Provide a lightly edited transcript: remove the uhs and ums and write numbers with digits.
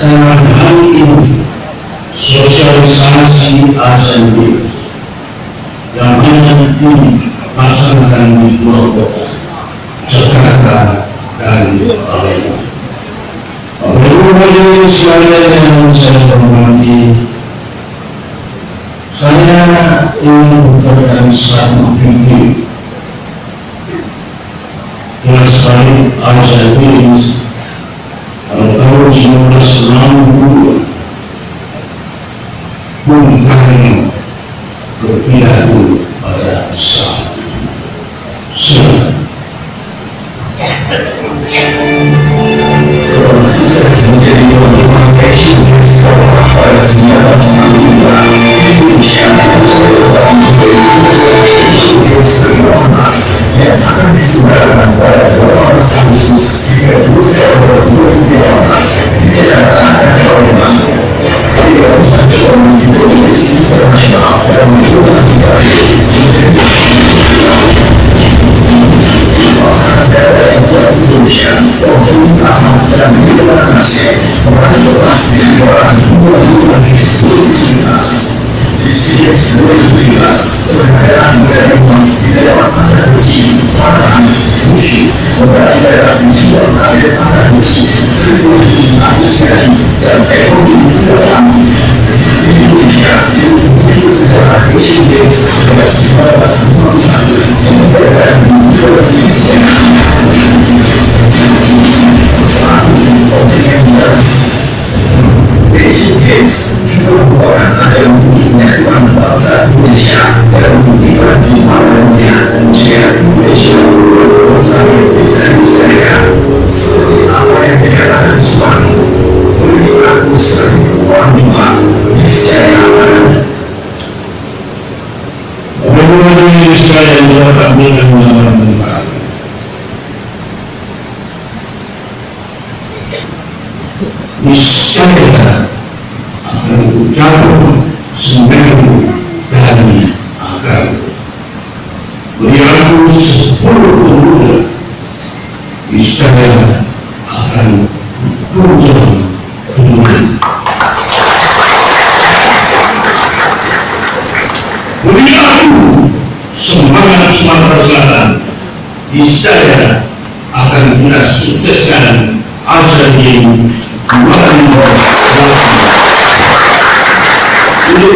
Karena hari ini sosialisasi ASN yang hanya dilaksanakan di Pulau Jakarta dan Palembang. Bapak-Ibu sekalian yang saya hormati, saya ingin membukakan satu video kelas balik ASN tahun 1962 Bung Karno berpidato pada saat silakan. Setelah sukses menjadi tuan rumah Asian Games pada 1962, Indonesia mencapai Asian Games ke-15 yang akan diselenggarakan pada 12 Agustus hingga 2 September 2015 di Jakarta dan Palembang. Dia mencoba menjadi kompetisi internasional dan menggunakan pasangan daerah yang kuat Indonesia Wahyu Ahmad dan Bidana Nasir meraih berhasil kejuaraan 2017. Di SEA Games 2017, penyelenggaraan medali emas di dalam angkat besi, panahan, wushu, medali perak di suar kadet angkat besi, 1.500 medali dan ekonomi kejuaraan. Indonesia memiliki sejarah Asian Games sejak 1951 yang Asian Games juga merupakan ajang penyatuan bangsa Indonesia dalam tujuan di dunia menjadi Indonesia bangsa Indonesia mereka seperti apa yang dikatakan Soekarno, beri aku 1000 wanita niscaya aman. Bapak-Ibu sekalian yang kami hormati, niscaya akan jatuh semeru dari akar. Beri aku 10 pemuda, niscaya akan tunjang pemuda. Beri aku semangat Sumatera Selatan, niscaya akan kita sukseskan ASEAN Games 2018. Ini